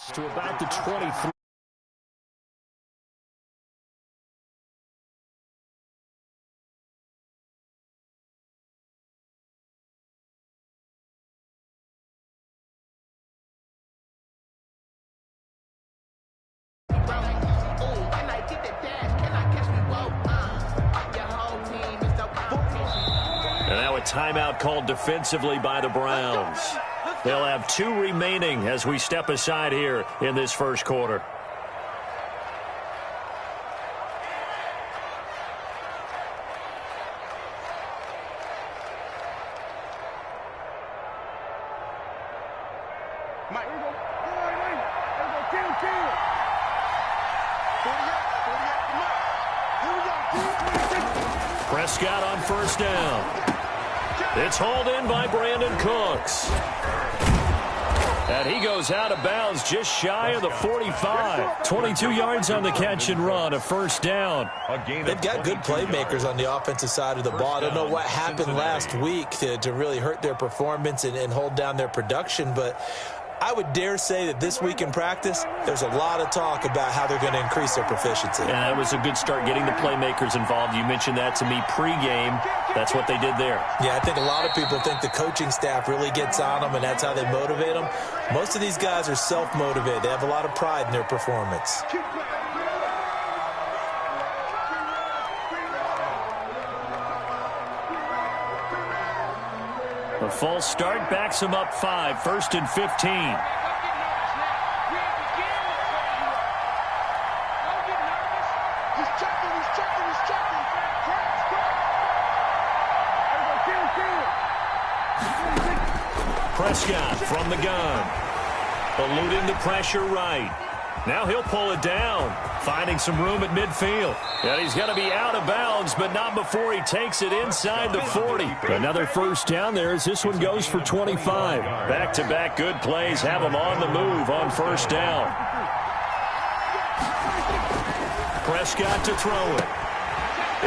To about the 23. And now a timeout called defensively by the Browns. They'll have 2 remaining as we step aside here in this first quarter. Prescott on first down. It's hauled in by Brandon Cooks. And he goes out of bounds just shy of the 45. 22 yards on the catch and run, a first down. They've got good playmakers on the offensive side of the ball. I don't know what happened last week to really hurt their performance and hold down their production, but I would dare say that this week in practice, there's a lot of talk about how they're going to increase their proficiency. And that was a good start getting the playmakers involved. You mentioned that to me pregame. That's what they did there. Yeah, I think a lot of people think the coaching staff really gets on them, and that's how they motivate them. Most of these guys are self-motivated. They have a lot of pride in their performance. A false start backs him up 5, 1st and 15. Prescott from the gun. Eluding the pressure right. Now he'll pull it down, finding some room at midfield. And he's going to be out of bounds, but not before he takes it inside the 40. Another first down there as this one goes for 25. Back-to-back good plays have him on the move on first down. Prescott to throw it.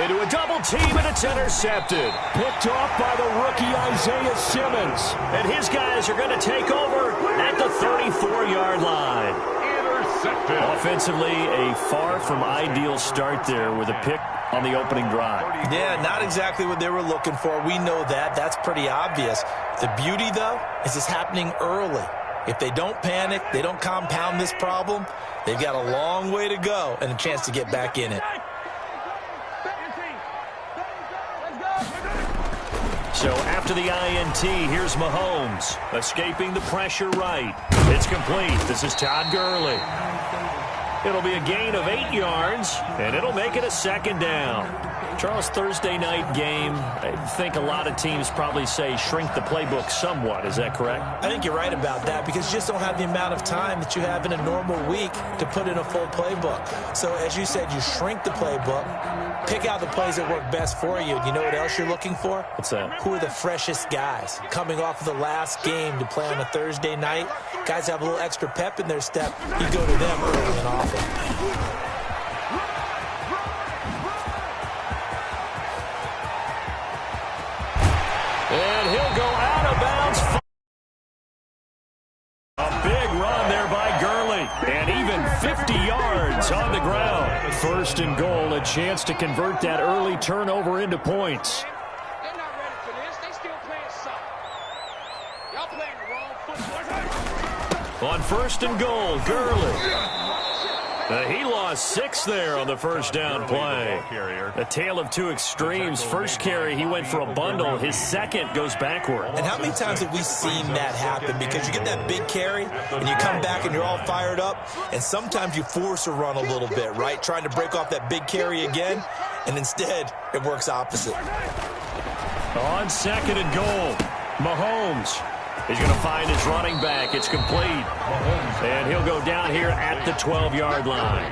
Into a double team, and it's intercepted. Picked off by the rookie Isaiah Simmons. And his guys are going to take over at the 34-yard line. Offensively, a far from ideal start there with a pick on the opening drive. Yeah, not exactly what they were looking for. We know that. That's pretty obvious. The beauty, though, is it's happening early. If they don't panic, they don't compound this problem, they've got a long way to go and a chance to get back in it. So after the INT, here's Mahomes, escaping the pressure right. It's complete. This is Todd Gurley. It'll be a gain of 8 yards, and it'll make it a second down. Charles, Thursday night game, I think a lot of teams probably say shrink the playbook somewhat. Is that correct? I think you're right about that because you just don't have the amount of time that you have in a normal week to put in a full playbook. So as you said, you shrink the playbook, pick out the plays that work best for you. You know what else you're looking for? What's that? Who are the freshest guys coming off of the last game to play on a Thursday night? Guys have a little extra pep in their step. You go to them early and often. And he'll go out of bounds. A big run there by Gurley. And even 50 yards on the ground. First and goal, a chance to convert that early turnover into points. They're not ready for this. They still playing soft. Y'all playing the wrong football. On first and goal, Gurley. He lost 6 there on the first down play. A tale of two extremes. First carry, he went for a bundle. His second goes backward. And how many times have we seen that happen? Because you get that big carry, and you come back and you're all fired up, and sometimes you force a run a little bit, right? Trying to break off that big carry again, and instead it works opposite. On second and goal, Mahomes. He's going to find his running back. It's complete. And he'll go down here at the 12-yard line.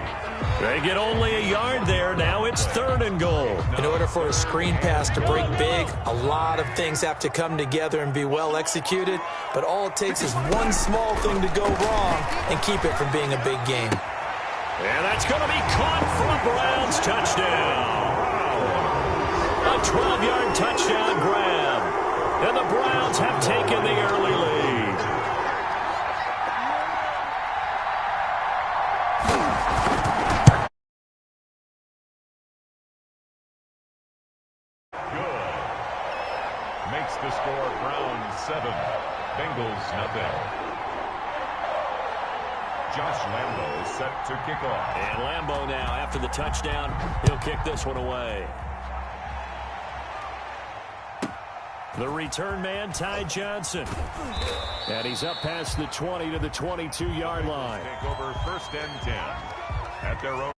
They get only a yard there. Now it's third and goal. In order for a screen pass to break big, a lot of things have to come together and be well executed. But all it takes is one small thing to go wrong and keep it from being a big game. And that's going to be caught for a Browns touchdown. A 12-yard touchdown grab. And the Browns have taken the early lead. Josh Lambo is set to kick off. And Lambo now, after the touchdown, he'll kick this one away. The return man, Ty Johnson. And he's up past the 20 to the 22-yard line. Take over 1st and 10 at their own.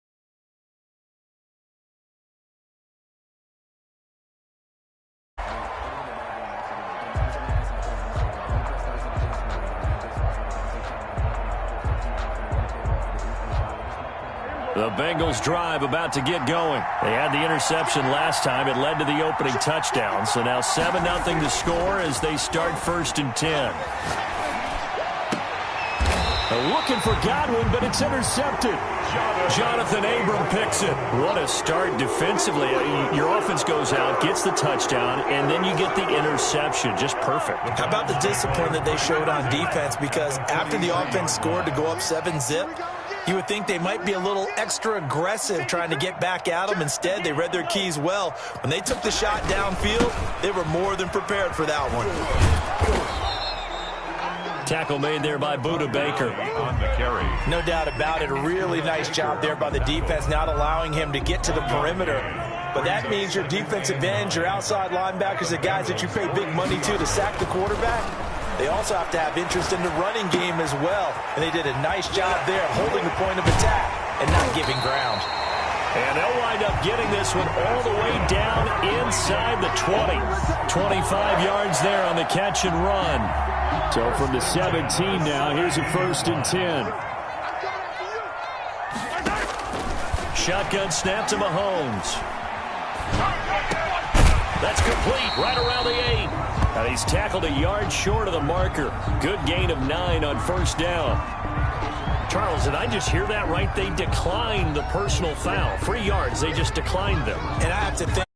The Bengals drive about to get going. They had the interception last time. It led to the opening touchdown. So now 7-0 to score as they start 1st and 10. They're looking for Godwin, but it's intercepted. Jonathan Abram picks it. What a start defensively. Your offense goes out, gets the touchdown, and then you get the interception. Just perfect. How about the discipline that they showed on defense? Because after the offense scored to go up 7-zip, you would think they might be a little extra aggressive trying to get back at them. Instead, they read their keys well. When they took the shot downfield, they were more than prepared for that one. Tackle made there by Budda Baker. On the carry. No doubt about it. A really nice job there by the defense, not allowing him to get to the perimeter. But that means your defensive ends, your outside linebackers, the guys that you pay big money to sack the quarterback, they also have to have interest in the running game as well. And they did a nice job there holding the point of attack and not giving ground. And they'll wind up getting this one all the way down inside the 20. 25 yards there on the catch and run. So from the 17 now, here's a 1st and 10. Shotgun snap to Mahomes. That's complete right around the 8. And he's tackled a yard short of the marker. Good gain of 9 on 1st down. Charles, did I just hear that right? They declined the personal foul. 3 yards, they just declined them. And I have to think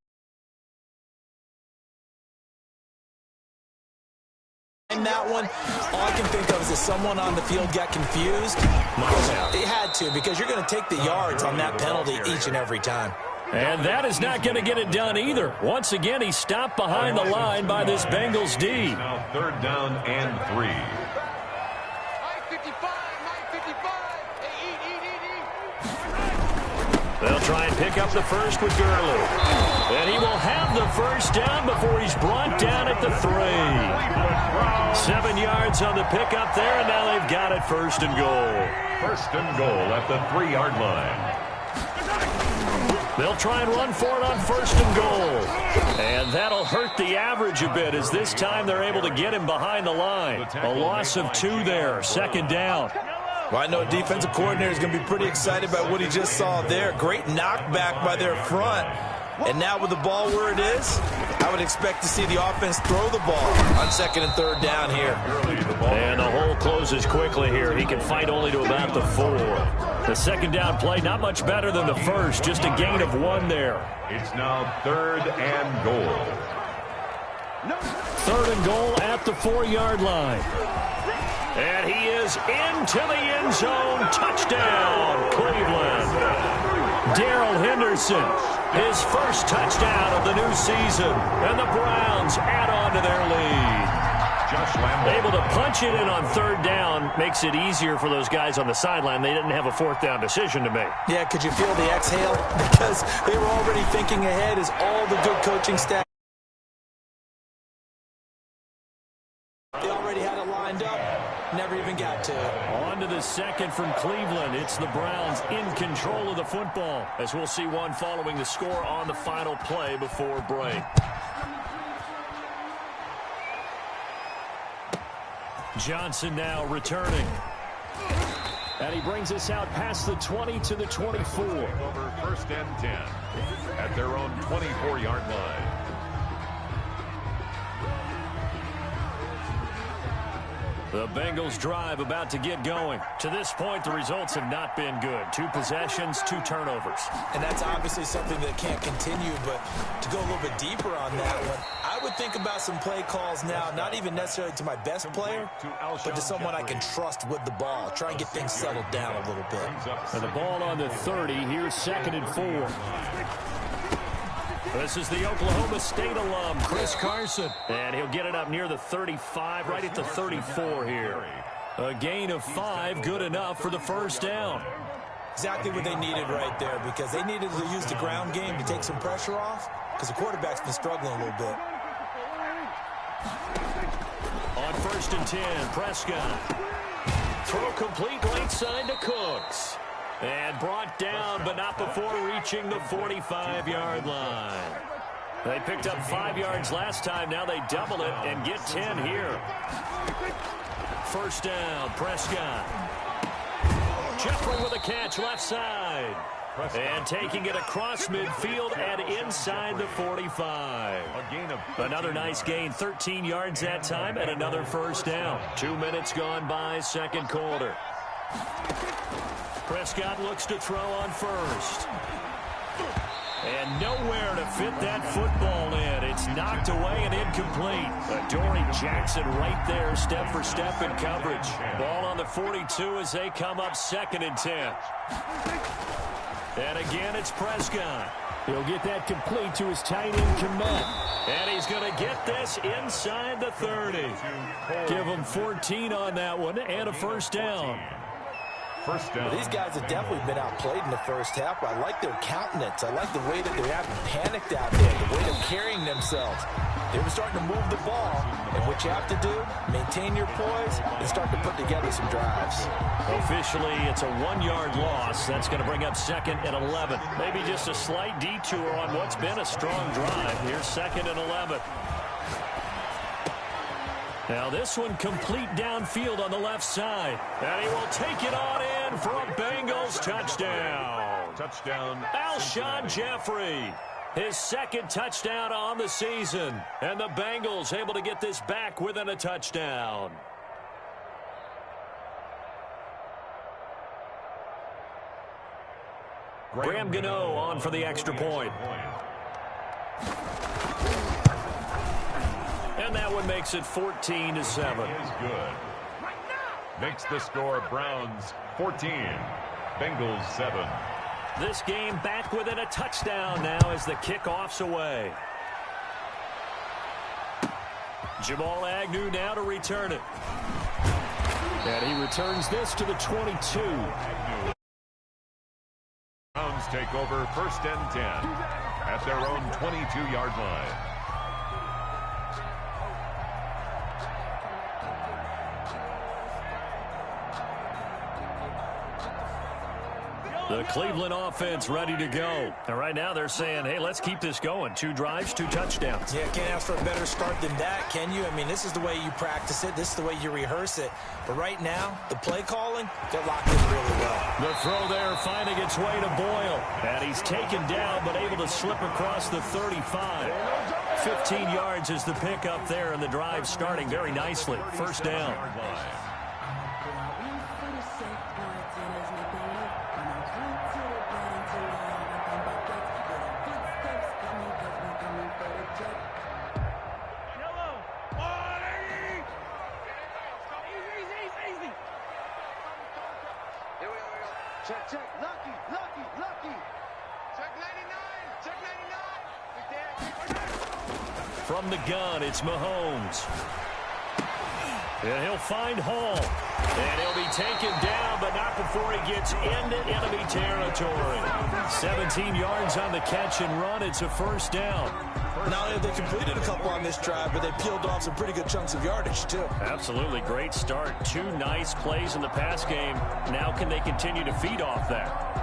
that one, all I can think of is that someone on the field got confused. They had to, because you're going to take the yards on that penalty each and every time. And that is not going to get it done either. Once again, he stopped behind the line by this Bengals D. Now 3rd down and 3. 9:55. They'll try and pick up the first with Gurley. And he will have the 1st down before he's brought down at the 3. 7 yards on the pickup there, and now they've got it 1st and goal. 1st and goal at the 3-yard line. They'll try and run for it on 1st and goal. And that'll hurt the average a bit as this time they're able to get him behind the line. A loss of 2 there, 2nd down. Well, I know defensive coordinator is going to be pretty excited about what he just saw there. Great knockback by their front. And now with the ball where it is, I would expect to see the offense throw the ball on 2nd and 3rd down here. And the hole closes quickly here. He can fight only to about the 4. The 2nd down play, not much better than the 1st. Just a gain of 1 there. It's now 3rd and goal. 3rd and goal at the 4-yard line. And he is into the end zone. Touchdown, Cleveland. Darrell Henderson, his first touchdown of the new season. And the Browns add on to their lead. Josh Lambo. Able to punch it in on 3rd down makes it easier for those guys on the sideline. They didn't have a 4th down decision to make. Yeah, could you feel the exhale? Because they were already thinking ahead as all the good coaching staff. They already had it lined up. Never even got to it. On to the 2nd from Cleveland. It's the Browns in control of the football, as we'll see one following the score on the final play before break. Johnson now returning. And he brings us out past the 20 to the 24. Over 1st and 10 at their own 24-yard line. The Bengals drive about to get going. To this point, the results have not been good. 2 possessions, 2 turnovers. And that's obviously something that can't continue, but to go a little bit deeper on that one, I would think about some play calls now, not even necessarily to my best player, but to someone I can trust with the ball. Try and get things settled down a little bit. And the ball on the 30. Here's 2nd and 4. This is the Oklahoma State alum, Chris Carson. And he'll get it up near the 35, right at the 34 here. A gain of 5, good enough for the first down. Exactly what they needed right there, because they needed to use the ground game to take some pressure off, because the quarterback's been struggling a little bit. On 1st and 10, Prescott. Throw complete right side to Cooks. And brought down, but not before reaching the 45-yard line. They picked up 5 yards last time. Now they double it and get 10 here. First down, Prescott. Jeffrey with a catch left side. And taking it across midfield and inside the 45. Another nice gain, 13 yards that time, and another first down. 2 minutes gone by, second quarter. Prescott looks to throw on first. And nowhere to fit that football in. It's knocked away and incomplete. Adoree Jackson right there, step for step in coverage. Ball on the 42 as they come up 2nd and 10. And again, it's Prescott. He'll get that complete to his tight end, Kmet. And he's going to get this inside the 30. Give him 14 on that one and a first down. Well, these guys have definitely been outplayed in the first half. I like their countenance. I like the way that they haven't panicked out there, the way they're carrying themselves. They were starting to move the ball, and what you have to do, maintain your poise and start to put together some drives. Officially, it's a 1-yard loss. That's going to bring up 2nd and 11. Maybe just a slight detour on what's been a strong drive. Here's 2nd and 11. Now this one complete downfield on the left side. And he will take it on in for a Bengals touchdown. Alshon Jeffrey. His 2nd touchdown on the season. And the Bengals able to get this back within a touchdown. Graham Gano on for the extra point. And that one makes it 14-7. Is good. Makes the score Browns 14, Bengals 7. This game back within a touchdown now as the kickoff's away. Jamal Agnew now to return it. And he returns this to the 22. Browns take over 1st and 10 at their own 22-yard line. The Cleveland offense ready to go. And right now they're saying, hey, let's keep this going. 2 drives, 2 touchdowns. Yeah, can't ask for a better start than that, can you? I mean, this is the way you practice it. This is the way you rehearse it. But right now, the play calling, got locked in really well. The throw there finding its way to Boyle. And he's taken down but able to slip across the 35. 15 yards is the pickup there, and the drive starting very nicely. First down. Check, lucky. Check 99, check 99. From the gun, it's Mahomes. And he'll find Hall. And he'll be taken down, but not before he gets into enemy territory. 17 yards on the catch and run. It's a first down. Not only have they completed a couple on this drive, but they peeled off some pretty good chunks of yardage, too. Absolutely great start. 2 nice plays in the pass game. Now can they continue to feed off that?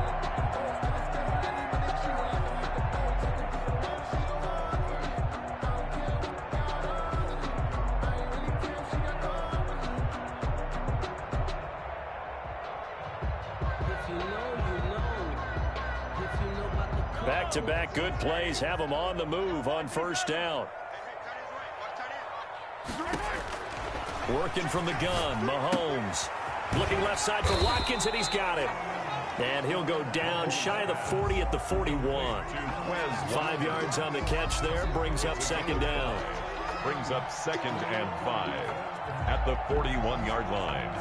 Back-to-back good plays have them on the move on first down. Working from the gun, Mahomes. Looking left side for Watkins, and he's got it. And he'll go down shy of the 40 at the 41. 5 yards on the catch there, brings up second down. Brings up 2nd and 5 at the 41-yard line.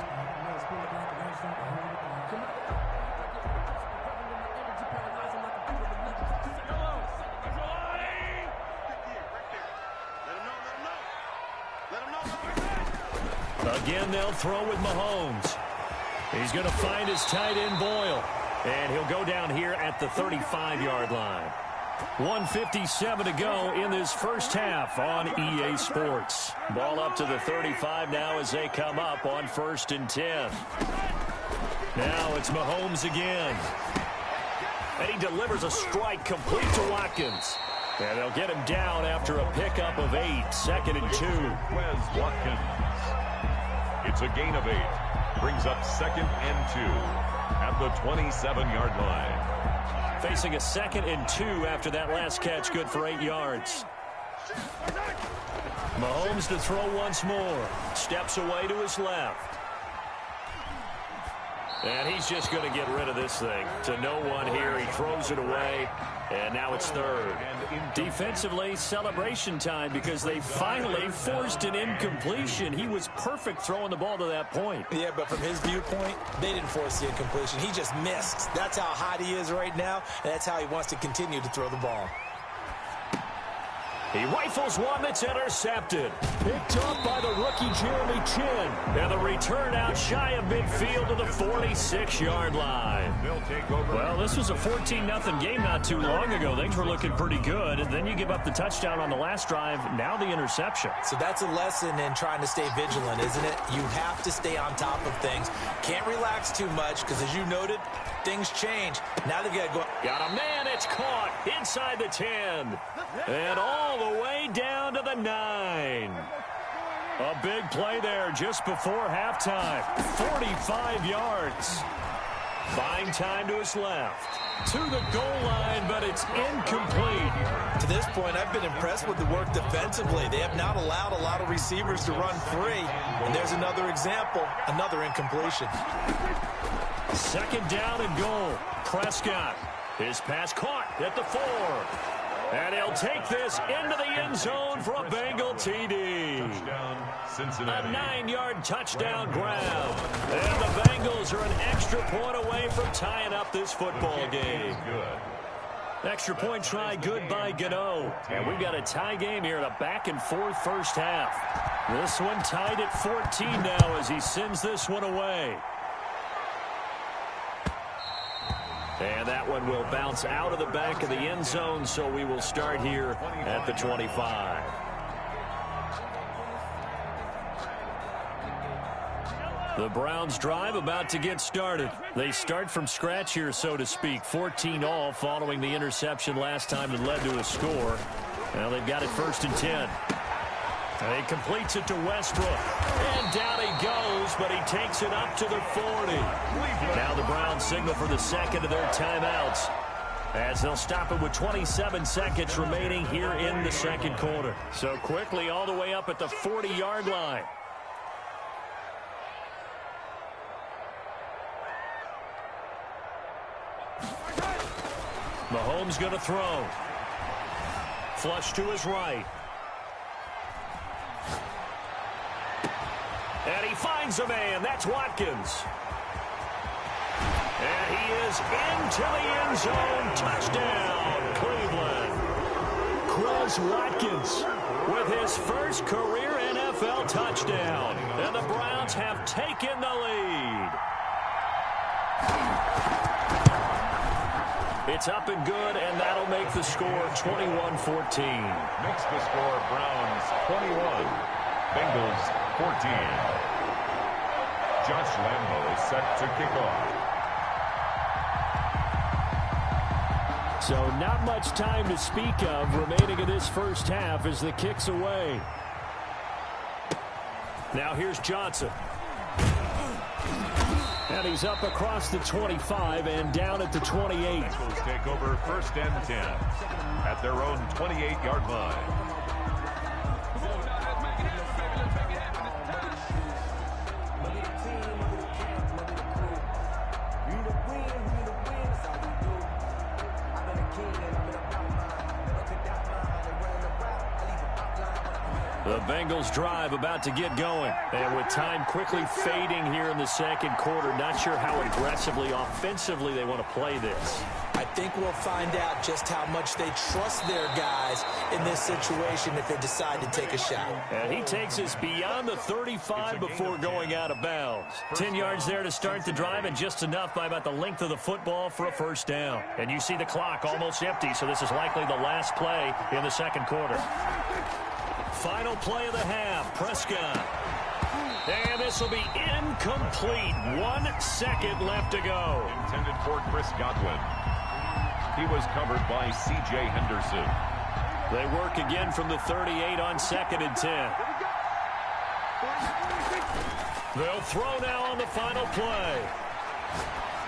Again, they'll throw with Mahomes. He's going to find his tight end, Boyle. And he'll go down here at the 35-yard line. 1:57 to go in this first half on EA Sports. Ball up to the 35 now as they come up on 1st and 10. Now it's Mahomes again. And he delivers a strike complete to Watkins. And they'll get him down after a pickup of 8, 2nd and 2. Wes Watkins. It's a gain of 8. Brings up 2nd and 2 at the 27-yard line. Facing a 2nd and 2 after that last catch, good for 8 yards. Mahomes to throw once more. Steps away to his left. And he's just going to get rid of this thing. To no one here. He throws it away. And now it's 3rd. Defensively, celebration time because they finally forced an incompletion. He was perfect throwing the ball to that point. Yeah, but from his viewpoint, they didn't force the incompletion. He just missed. That's how hot he is right now, and that's how he wants to continue to throw the ball. He rifles one that's intercepted. Picked up by the rookie Jeremy Chinn. And the return out shy of midfield to the 46-yard line. They'll take over. Well, this was a 14-0 game not too long ago. Things were looking pretty good. And then you give up the touchdown on the last drive. Now the interception. So that's a lesson in trying to stay vigilant, isn't it? You have to stay on top of things. Can't relax too much because, as you noted, things change. Now they've got to go. Got a man. It's caught inside the 10. And all the way down to the 9. A big play there just before halftime. 45 yards. Buying time to his left. To the goal line, but it's incomplete. To this point, I've been impressed with the work defensively. They have not allowed a lot of receivers to run free. And there's another example, another incompletion. 2nd down and goal. Prescott. His pass caught at the 4. And he'll take this into the end zone for a Bengal TD. Touchdown, Cincinnati. A 9-yard touchdown grab. And the Bengals are an extra point away from tying up this football game. Good. Extra point try good by Gano. And we've got a tie game here in a back-and-forth first half. This one tied at 14 now as he sends this one away. And that one will bounce out of the back of the end zone, so we will start here at the 25. The Browns drive about to get started. They start from scratch here, so to speak. 14 all following the interception last time that led to a score. Now they've got it 1st and 10. And he completes it to Westbrook. And down he goes, but he takes it up to the 40. Now the Browns signal for the 2nd of their timeouts as they'll stop it with 27 seconds remaining here in the 2nd quarter. So quickly all the way up at the 40-yard line. Mahomes going to throw. Flush to his right. And he finds a man. That's Watkins. And he is into the end zone. Touchdown, Cleveland. Chris Watkins with his first career NFL touchdown. And the Browns have taken the lead. It's up and good, and that'll make the score 21-14. Makes the score Browns 21, Bengals 14. Josh Lambo is set to kick off. So not much time to speak of remaining in this first half as the kick's away. Now here's Johnson. And he's up across the 25 and down at the 28. Bengals take over 1st and 10 at their own 28-yard line. The Bengals drive about to get going. And with time quickly fading here in the second quarter, not sure how aggressively, offensively they want to play this. I think we'll find out just how much they trust their guys in this situation if they decide to take a shot. And he takes us beyond the 35 before going out of bounds. 10 yards there to start the drive, and just enough by about the length of the football for a first down. And you see the clock almost empty, so this is likely the last play in the second quarter. Final play of the half, Prescott. And this will be incomplete. 1 second left to go. Intended for Chris Godwin. He was covered by C.J. Henderson. They work again from the 38 on 2nd and 10. They'll throw now on the final play.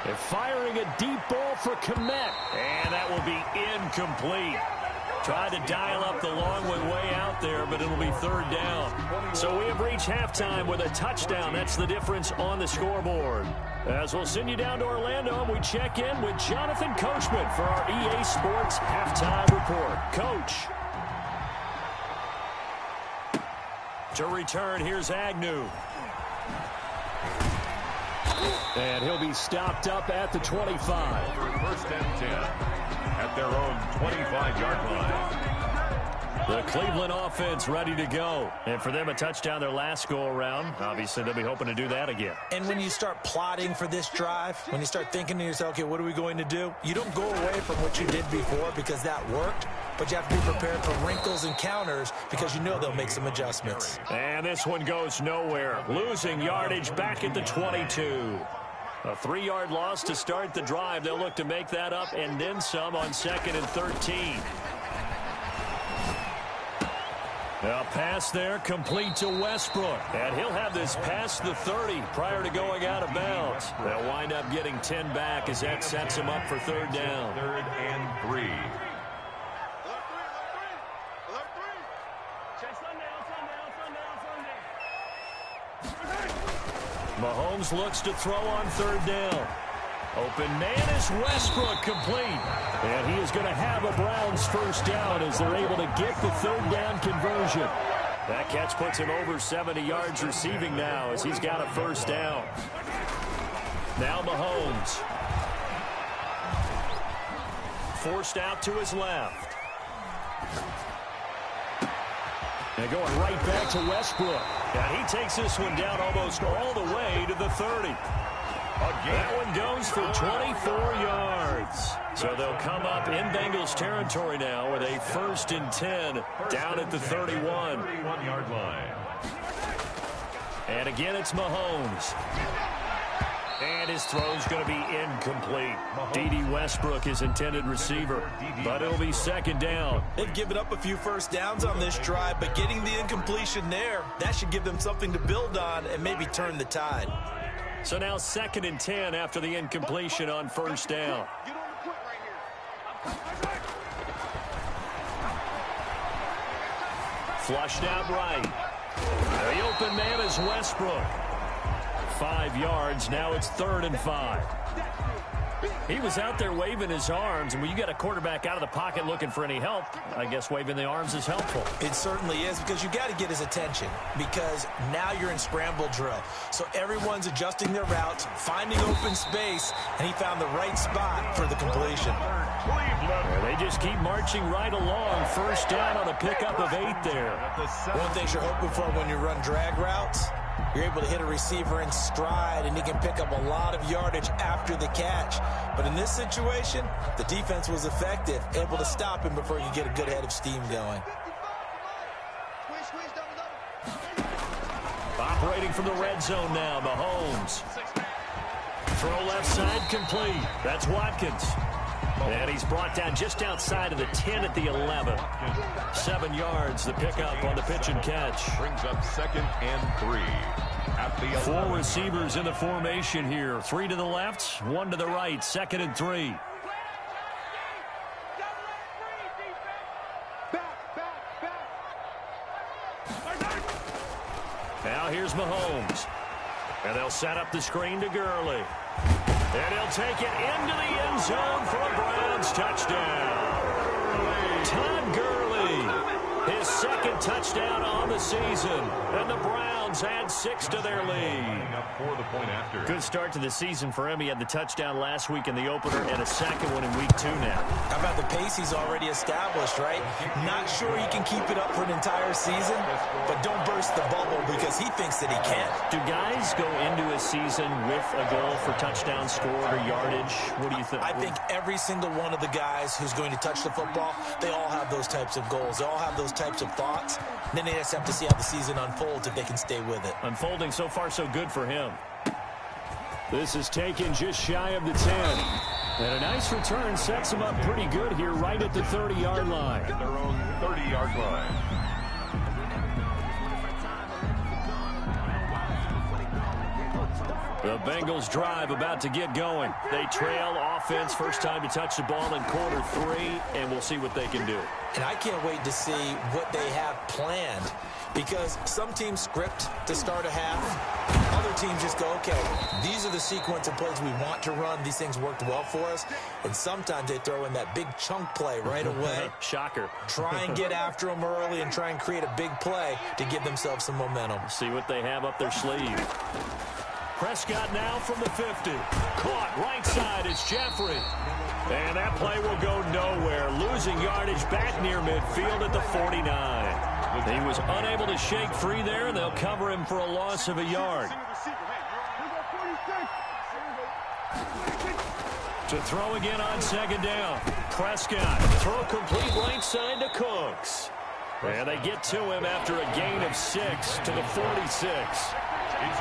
They're firing a deep ball for Kmet. And that will be incomplete. Tried to dial up the long one way out there, but it'll be 3rd down. So we have reached halftime with a touchdown. That's the difference on the scoreboard. As we'll send you down to Orlando, and we check in with Jonathan Coachman for our EA Sports Halftime Report. Coach. To return, here's Agnew. And he'll be stopped up at the 25. 1st and 10 at their own 25-yard line. The Cleveland offense ready to go. And for them, a touchdown their last go-around. Obviously, they'll be hoping to do that again. And when you start plotting for this drive, when you start thinking to yourself, okay, what are we going to do? You don't go away from what you did before because that worked, but you have to be prepared for wrinkles and counters because you know they'll make some adjustments. And this one goes nowhere. Losing yardage back at the 22. A 3-yard loss to start the drive. They'll look to make that up and then some on 2nd and 13. A pass there complete to Westbrook. And he'll have this past the 30 prior to going out of bounds. They'll wind up getting 10 back as that sets him up for 3rd down. 3rd and 3. Mahomes looks to throw on 3rd down. Open man is Westbrook, complete. And he is going to have a Browns first down as they're able to get the 3rd down conversion. That catch puts him over 70 yards receiving now as he's got a first down. Now Mahomes. Forced out to his left. And going right back to Westbrook. And he takes this one down almost all the way to the 30. That one goes for 24 yards. So they'll come up in Bengals territory now with a 1st and 10 down at the 31. 31-yard line. And again, it's Mahomes. And his throw's going to be incomplete. D.D. Westbrook, his intended receiver, but it'll be 2nd down. They've given up a few first downs on this drive, but getting the incompletion there, that should give them something to build on and maybe turn the tide. So now 2nd and 10 after the incompletion on 1st down. Flushed out right. The open man is Westbrook. 5 yards. Now it's 3rd and 5. He was out there waving his arms, and when you get a quarterback out of the pocket looking for any help, I guess waving the arms is helpful. It certainly is, because you got to get his attention, because now you're in scramble drill. So everyone's adjusting their routes, finding open space, and he found the right spot for the completion. They just keep marching right along. First down on a pickup of 8 there. One thing you're hoping for when you run drag routes, you're able to hit a receiver in stride, and he can pick up a lot of yardage after the catch. But in this situation, the defense was effective, able to stop him before you get a good head of steam going. Operating from the red zone now, Mahomes. Throw left side complete. That's Watkins. And he's brought down just outside of the 10 at the 11. 7 yards, the pickup on the pitch and catch. Brings up 2nd and 3 at the 11. 4 receivers in the formation here. 3 to the left, 1 to the right. 2nd and 3. Now here's Mahomes. And they'll set up the screen to Gurley. And he'll take it into the end zone for a Browns touchdown. Todd Gurley, his 2nd second touchdown on the season. And the Browns add 6 to their lead. For the point after. Good start to the season for him. He had the touchdown last week in the opener and a second one in week 2 now. How about the pace he's already established, right? Not sure he can keep it up for an entire season, but don't burst the bubble because he thinks that he can. Do guys go into a season with a goal for touchdown scored or yardage? What do you think? I think every single one of the guys who's going to touch the football, they all have those types of goals. They all have those types of thoughts. And then they just have to see how the season unfolds if they can stay with it. Unfolding so far so good for him. This is taken just shy of the 10. And a nice return sets him up pretty good here right at the 30-yard line. At their own 30-yard line. The Bengals drive about to get going. They trail offense, first time to touch the ball in quarter 3, and we'll see what they can do. And I can't wait to see what they have planned because some teams script to start a half. Other teams just go, okay, these are the sequence of plays we want to run. These things worked well for us. And sometimes they throw in that big chunk play right away. Shocker. Try and get after them early and try and create a big play to give themselves some momentum. See what they have up their sleeve. Prescott now from the 50. Caught right side. It's Jeffrey. And that play will go nowhere. Losing yardage back near midfield at the 49. He was unable to shake free there, and they'll cover him for a loss of a yard. To throw again on second down. Prescott. Throw complete right side to Cooks. And they get to him after a gain of 6 to the 46.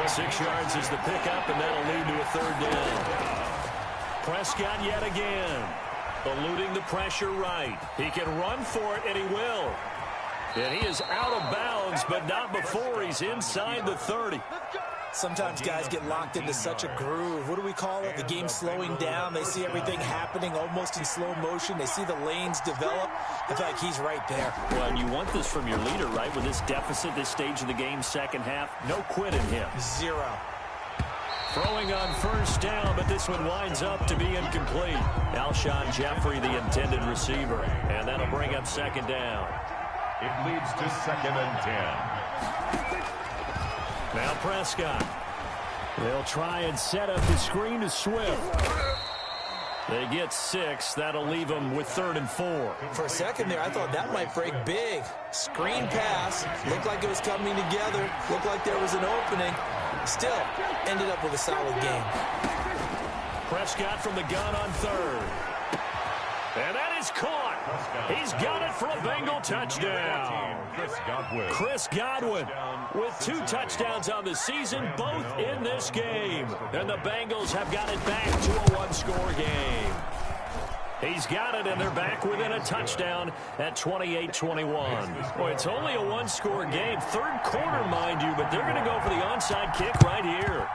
6 yards is the pickup, and that'll lead to a third down. Prescott yet again, eluding the pressure right. He can run for it, and he will. And he is out of bounds, but not before he's inside the 30. Sometimes guys get locked into such a groove. What do we call it? The game's slowing down. They see everything happening almost in slow motion. They see the lanes develop. I feel like he's right there. Well, and you want this from your leader, right? With this deficit, this stage of the game, second half, no quit in him. 0. Throwing on first down, but this one winds up to be incomplete. Alshon Jeffrey, the intended receiver, and that'll bring up second down. It leads to 2nd and 10. Now Prescott. They'll try and set up the screen to Swift. They get 6. That'll leave them with 3rd and 4. For a second there, I thought that might break big. Screen pass. Looked like it was coming together. Looked like there was an opening. Still, ended up with a solid game. Prescott from the gun on 3rd. And that is caught. He's got it for a Bengal touchdown. Chris Godwin with 2 touchdowns on the season, both in this game. And the Bengals have got it back to a 1-score game. He's got it, and they're back within a touchdown at 28-21. Boy, it's only a 1-score game. 3rd quarter, mind you, but they're going to go for the onside kick right here.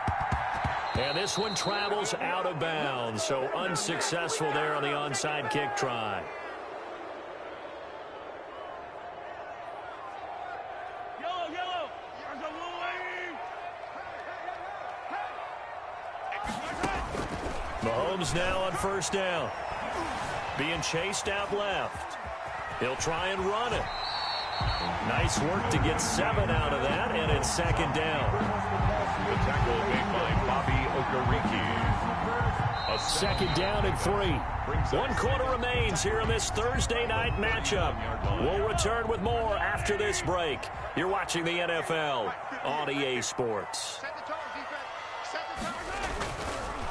And this one travels out of bounds, so unsuccessful there on the onside kick try. Mahomes now on first down. Being chased out left. He'll try and run it. Nice work to get 7 out of that, and it's second down. The tackle made by Bobby Okereke. Second down and 3. 1 quarter remains here in this Thursday night matchup. We'll return with more after this break. You're watching the NFL on EA Sports.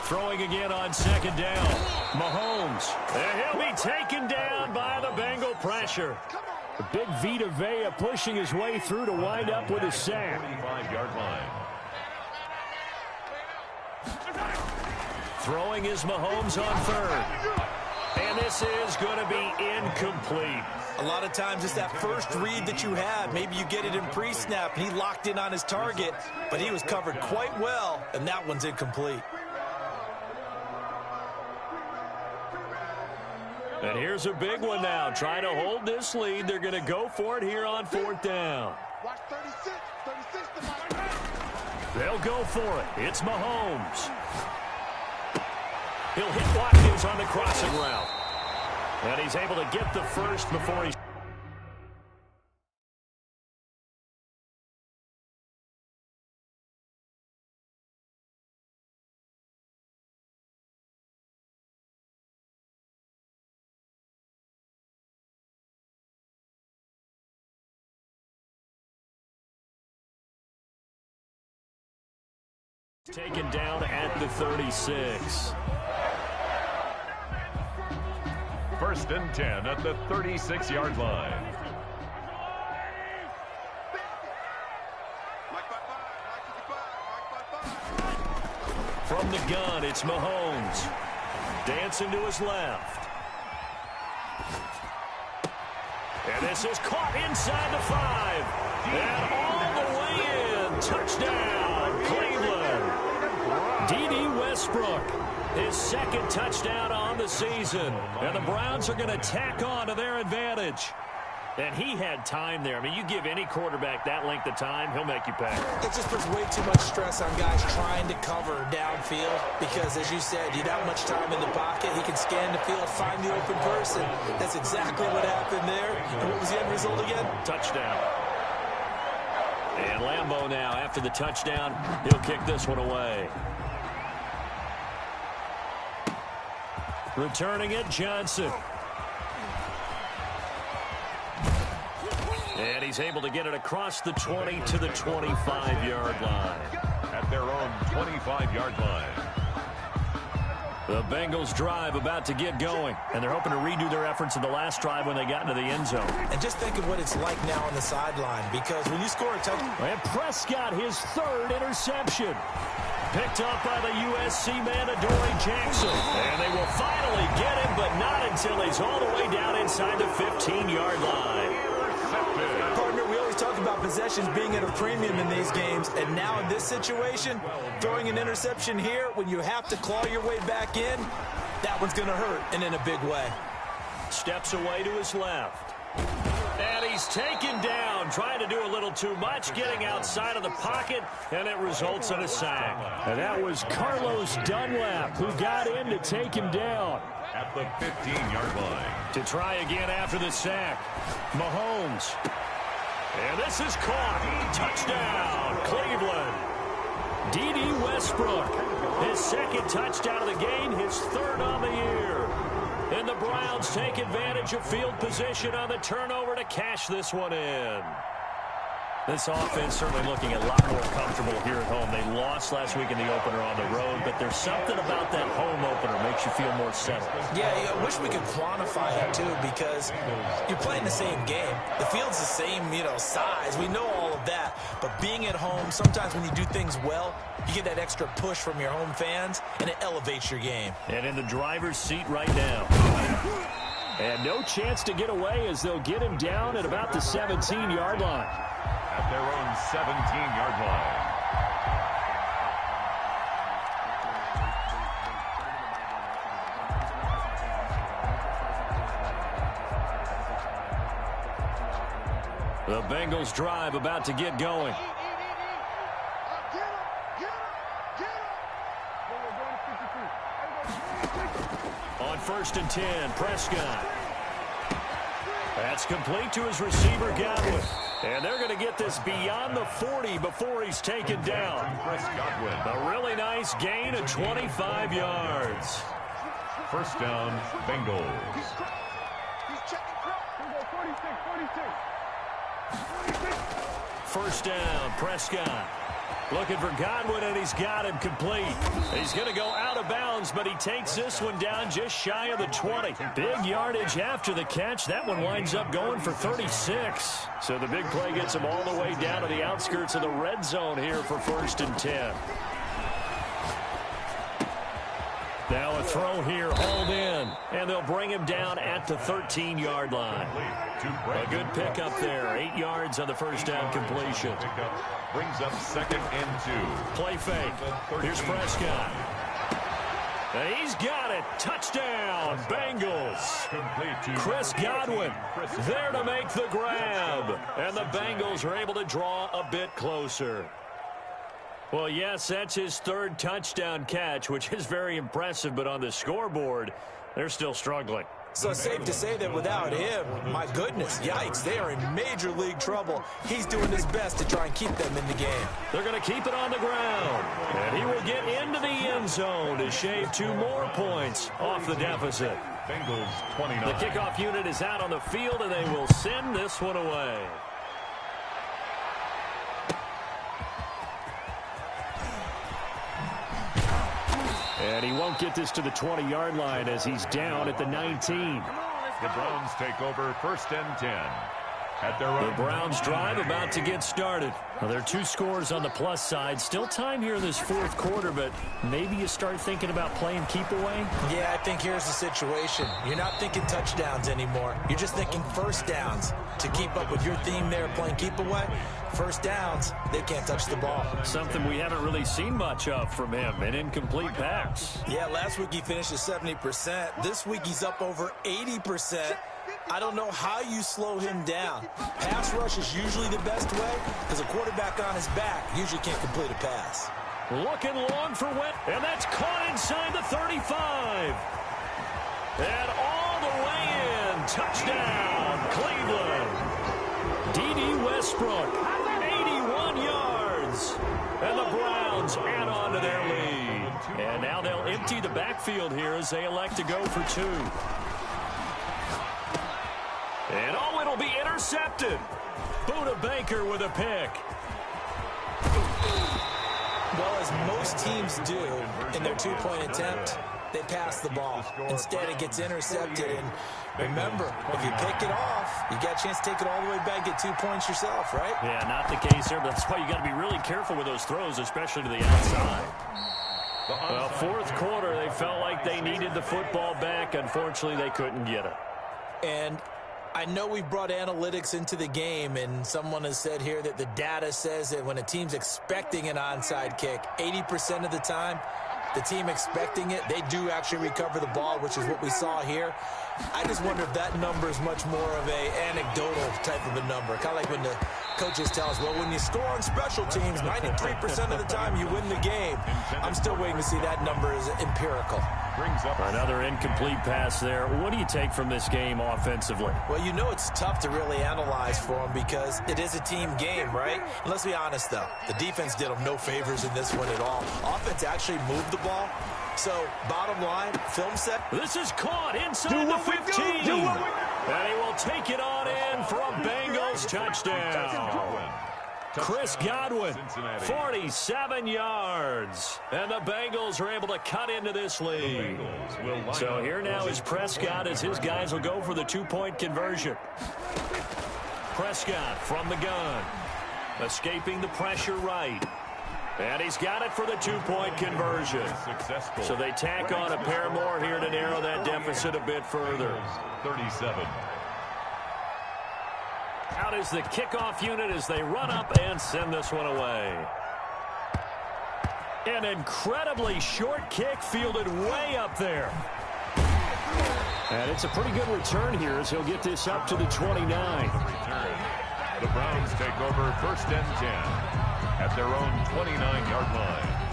Throwing again on second down. Mahomes. And he'll be taken down by the Bengal pressure. The big Vita Vea pushing his way through to wind up with a sack. 25-yard line. Throwing is Mahomes on 3rd. And this is going to be incomplete. A lot of times it's that first read that you have. Maybe you get it in pre-snap, and he locked in on his target, but he was covered quite well, and that one's incomplete. And here's a big one now. Trying to hold this lead. They're going to go for it here on 4th down. They'll go for it. It's Mahomes. He'll hit Watkins on the crossing route. And he's able to get the first before he Taken down at the 36. First and 10 at the 36-yard line. From the gun, it's Mahomes. Dancing to his left. And this is caught inside the 5. And all the way in. Touchdown, Cleveland. D.D. Westbrook, his second touchdown on the season. And the Browns are going to tack on to their advantage. And he had time there. I mean, you give any quarterback that length of time, he'll make you pay. It just puts way too much stress on guys trying to cover downfield because, as you said, you don't have much time in the pocket. He can scan the field, find the open person. That's exactly what happened there. And what was the end result again? Touchdown. And Lambeau now, after the touchdown, he'll kick this one away. Returning it, Johnson. And he's able to get it across the 20 to the 25-yard line. At their own 25-yard line. The Bengals drive about to get going, and they're hoping to redo their efforts in the last drive when they got into the end zone. And just think of what it's like now on the sideline, because when you score a touchdown... And Prescott, his third interception. Picked up by the USC man, Adoree Jackson. And they will finally get him, but not until he's all the way down inside the 15-yard line. Partner, we always talk about possessions being at a premium in these games, and now in this situation, throwing an interception here when you have to claw your way back in, that one's going to hurt, and in a big way. Steps away to his left. And he's taken down, trying to do a little too much, getting outside of the pocket, and it results in a sack. And that was Carlos Dunlap who got in to take him down. At the 15-yard line. To try again after the sack, Mahomes. And this is caught. Touchdown, Cleveland. D.D. Westbrook, his second touchdown of the game, his third on the year. And the Browns take advantage of field position on the turnover to cash this one in. This offense certainly looking a lot more comfortable here at home. They lost last week in the opener on the road, but there's something about that home opener makes you feel more settled. Yeah, I wish we could quantify it, too, because you're playing the same game. The field's the same, size. We know all of that. But being at home, sometimes when you do things well, you get that extra push from your home fans, and it elevates your game. And in the driver's seat right now. And no chance to get away as they'll get him down at about the 17-yard line. At their own 17-yard line. The Bengals drive about to get going. On 1st and 10, Prescott. That's complete to his receiver, Godwin. And they're going to get this beyond the 40 before he's taken down. Chris Godwin. A really nice gain of 25 yards. First down, Bengals. First down, Prescott. Looking for Godwin, and he's got him complete. He's going to go out of bounds, but he takes this one down just shy of the 20. Big yardage after the catch. That one winds up going for 36. So the big play gets him all the way down to the outskirts of the red zone here for 1st and 10. Now a throw here, hauled in, and they'll bring him down at the 13-yard line. A good pickup there, 8 yards on the first down completion. Brings up 2nd and 2. Play fake. Here's Prescott. And he's got it. Touchdown, Bengals. Chris Godwin there to make the grab. And the Bengals are able to draw a bit closer. Well, yes, that's his third touchdown catch, which is very impressive, but on the scoreboard, they're still struggling. So it's safe to say that without him, my goodness, yikes, they are in major league trouble. He's doing his best to try and keep them in the game. They're going to keep it on the ground, and he will get into the end zone to shave 2 more points off the deficit. Bengals 29. The kickoff unit is out on the field, and they will send this one away. And he won't get this to the 20-yard line as he's down at the 19. The Browns take over 1st and 10. At their The Browns drive about to get started. Well, there are 2 scores on the plus side. Still time here in this 4th quarter, but maybe you start thinking about playing keep away? Yeah, I think here's the situation. You're not thinking touchdowns anymore. You're just thinking first downs. To keep up with your theme there, playing keep away, first downs, they can't touch the ball. Something we haven't really seen much of from him, an incomplete pass. Yeah, last week he finished at 70%. This week he's up over 80%. I don't know how you slow him down. Pass rush is usually the best way because a quarterback on his back usually can't complete a pass. Looking long for Wentz, and that's caught inside the 35. And all the way in. Touchdown, Cleveland. D.D. Westbrook, 81 yards. And the Browns add on to their lead. And now they'll empty the backfield here as they elect to go for 2. And oh, it'll be intercepted. Buda Baker with a pick. Well, as most teams do in their 2-point attempt, they pass the ball. Instead, it gets intercepted. And remember, if you pick it off, you got a chance to take it all the way back, get 2 points yourself, right? Yeah, not the case here, but that's why you got to be really careful with those throws, especially to the outside. Well, 4th quarter, they felt like they needed the football back. Unfortunately, they couldn't get it. And I know we've brought analytics into the game, and someone has said here that the data says that when a team's expecting an onside kick, 80% of the time, the team expecting it, they do actually recover the ball, which is what we saw here. I just wonder if that number is much more of a anecdotal type of a number. Kind of like when the coaches tell us, well, when you score on special teams, 93% of the time you win the game. I'm still waiting to see that number is empirical. brings up another incomplete pass there. What do you take from this game offensively? Well, you know it's tough to really analyze for them because it is a team game, right? And let's be honest, though. The defense did them no favors in this one at all. Offense actually moved the ball. So, bottom line, film set. This is caught inside the 15. And he will take it on in for a Bengals touchdown. Chris Godwin, 47 yards. And the Bengals are able to cut into this lead. So here now is Prescott as his guys will go for the two-point conversion. Prescott from the gun. Escaping the pressure right. And he's got it for the two-point conversion. So they tack on a pair more here to narrow that deficit a bit further. 37. Out is the kickoff unit as they run up and send this one away. An incredibly short kick fielded way up there. And it's a pretty good return here as he'll get this up to the 29. The Browns take over 1st and 10 at their own 29-yard line.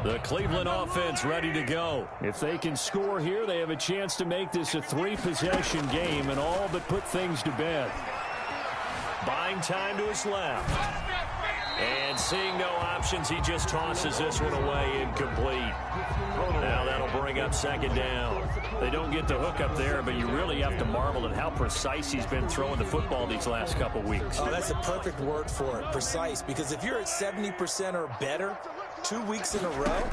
The Cleveland offense ready to go. If they can score here, they have a chance to make this a three-possession game and all but put things to bed. Buying time to his left. And seeing no options, he just tosses this one away incomplete. Now that'll bring up second down. They don't get the hook up there, but you really have to marvel at how precise he's been throwing the football these last couple weeks. Oh, that's a perfect word for it, precise, because if you're at 70% or better 2 weeks in a row,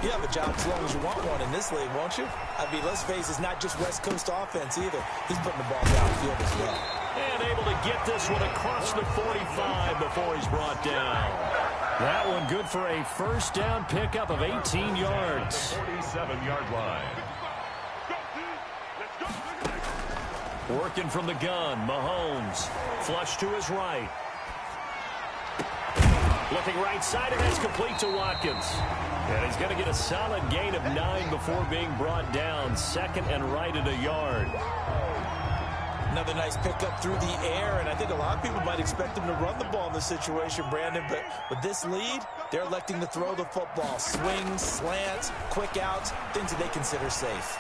you have a job as long as you want one in this league, won't you? I mean, let's face it, it's not just West Coast offense either. He's putting the ball downfield as well. And able to get this one across the 45 before he's brought down. That one good for a first down pickup of 18 yards. 47-yard line. Working from the gun, Mahomes. Flush to his right. Looking right side, and that's complete to Watkins. And he's going to get a solid gain of 9 before being brought down. Second and right at a yard. Another nice pickup through the air, and I think a lot of people might expect him to run the ball in this situation, Brandon, but with this lead, they're electing to throw the football. Swings, slants, quick outs, things that they consider safe.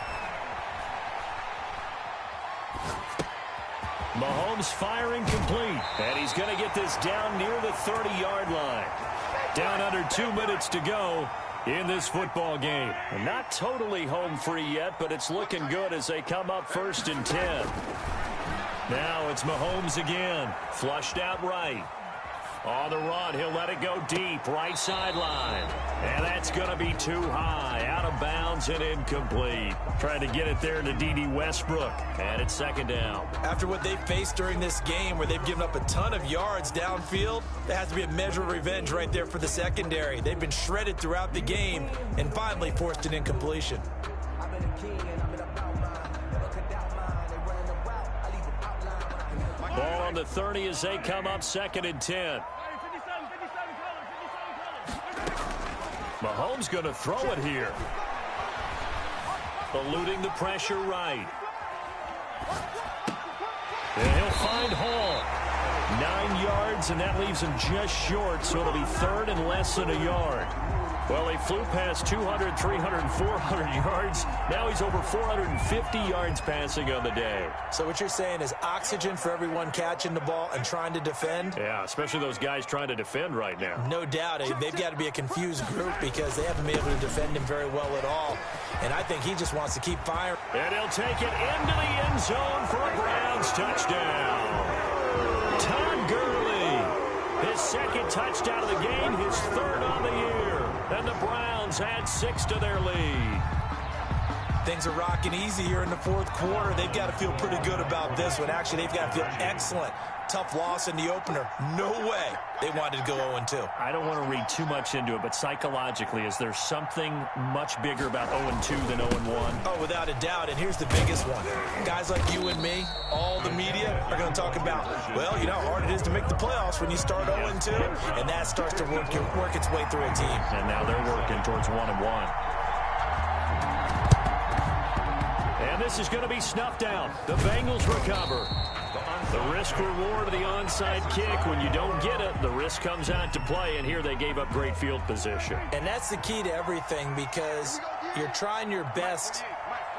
Mahomes firing complete, and he's going to get this down near the 30-yard line. Down under 2 minutes to go in this football game. Not totally home free yet, but it's looking good as they come up 1st and 10. Now it's Mahomes again. Flushed out right. On the run, he'll let it go deep, right sideline. And that's going to be too high, out of bounds and incomplete. Trying to get it there to D.D. Westbrook, and it's 2nd down. After what they faced during this game where they've given up a ton of yards downfield, there has to be a measure of revenge right there for the secondary. They've been shredded throughout the game and finally forced an incompletion. Ball on the 30 as they come up 2nd and 10. Mahomes going to throw it here. Eluding the pressure right. And he'll find Hall. 9 yards, and that leaves him just short, so it'll be 3rd and less than a yard. Well, he flew past 200, 300, 400 yards. Now he's over 450 yards passing on the day. So what you're saying is oxygen for everyone catching the ball and trying to defend? Yeah, especially those guys trying to defend right now. No doubt. They've got to be a confused group because they haven't been able to defend him very well at all. And I think he just wants to keep firing. And he'll take it into the end zone for a Browns touchdown. Todd Gurley, his 2nd touchdown of the game, his 3rd on the year. And the Browns add 6 to their lead. Things are rocking easy here in the 4th quarter. They've got to feel pretty good about this one. Actually, they've got to feel excellent. Tough loss in the opener. No way they wanted to go 0-2. I don't want to read too much into it, but psychologically, is there something much bigger about 0-2 than 0-1? Oh, without a doubt, and here's the biggest one. Guys like you and me, all the media, are going to talk about, well, you know how hard it is to make the playoffs when you start 0-2, and that starts to work its way through a team. And now they're working towards 1-1. And this is going to be snuffed out. The Bengals recover. The risk-reward of the onside kick. When you don't get it, the risk comes out to play, and here they gave up great field position. And that's the key to everything because you're trying your best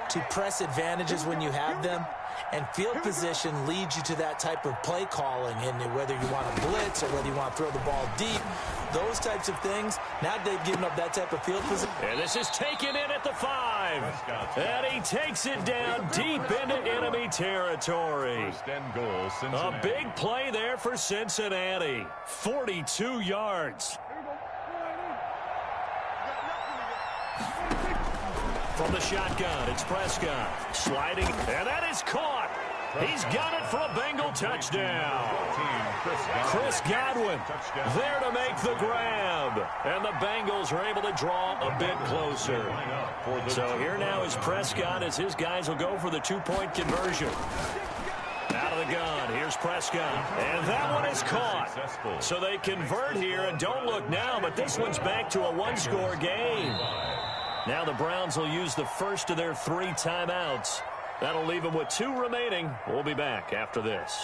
to press advantages when you have them, and field position leads you to that type of play calling, and whether you want to blitz or whether you want to throw the ball deep, those types of things. Now they've given up that type of field position. And this is taken in at the 5. And he takes it down deep into enemy territory. A big play there for Cincinnati. 42 yards. From the shotgun, it's Prescott. Sliding, and that is caught. He's got it for a Bengal touchdown. Chris Godwin there to make the grab. And the Bengals are able to draw a bit closer. So here now is Prescott as his guys will go for the 2-point conversion. Out of the gun, here's Prescott. And that one is caught. So they convert here, and don't look now, but this one's back to a 1-score game. Now the Browns will use the first of their 3 timeouts. That'll leave them with 2 remaining. We'll be back after this.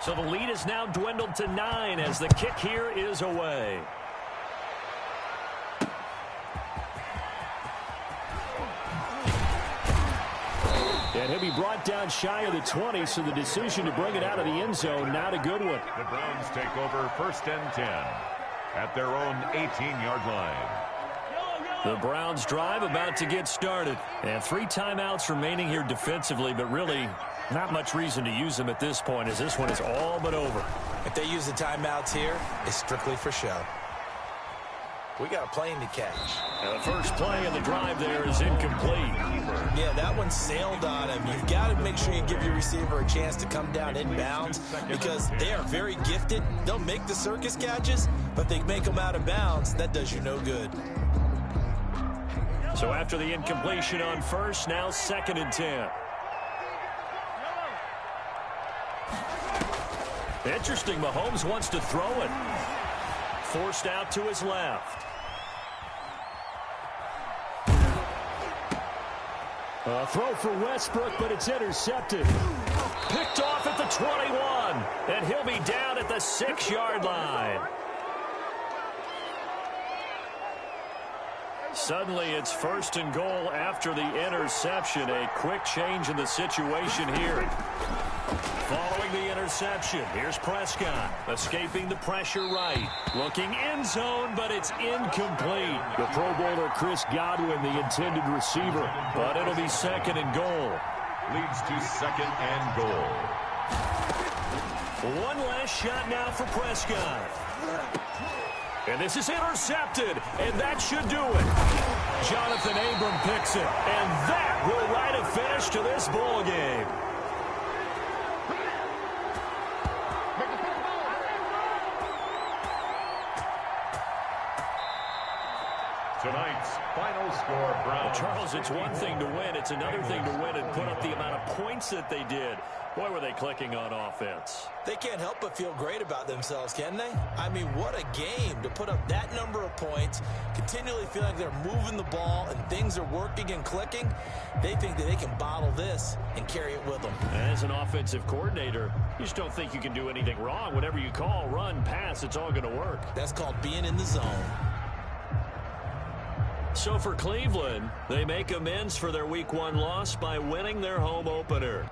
So the lead is now dwindled to 9 as the kick here is away. And he'll be brought down shy of the 20, so the decision to bring it out of the end zone, not a good one. The Browns take over 1st and 10 at their own 18-yard line. The Browns drive about to get started. And 3 timeouts remaining here defensively, but really not much reason to use them at this point as this one is all but over. If they use the timeouts here, it's strictly for show. We got a plane to catch. And the first play of the drive there is incomplete. Yeah, that one sailed on him. You've got to make sure you give your receiver a chance to come down inbounds because they are very gifted. They'll make the circus catches, but if they make them out of bounds, that does you no good. So after the incompletion on first, now 2nd and 10. Interesting, Mahomes wants to throw it. Forced out to his left. A throw for Westbrook, but it's intercepted. Picked off at the 21, and he'll be down at the 6-yard line. Suddenly, it's 1st and goal after the interception. A quick change in the situation here. Following the interception, here's Prescott, escaping the pressure right. Looking end zone, but it's incomplete. The Pro Bowler Chris Godwin, the intended receiver, but it'll be 2nd and goal. Leads to 2nd and goal. One last shot now for Prescott. And this is intercepted, and that should do it. Jonathan Abram picks it, and that will write a finish to this ball game. Tonight's final score, Browns. Charles, it's one thing to win. It's another thing to win and put up the amount of points that they did. Boy, were they clicking on offense. They can't help but feel great about themselves, can they? I mean, what a game to put up that number of points, continually feel like they're moving the ball and things are working and clicking. They think that they can bottle this and carry it with them. As an offensive coordinator, you just don't think you can do anything wrong. Whatever you call, run, pass, it's all going to work. That's called being in the zone. So for Cleveland, they make amends for their Week 1 loss by winning their home opener.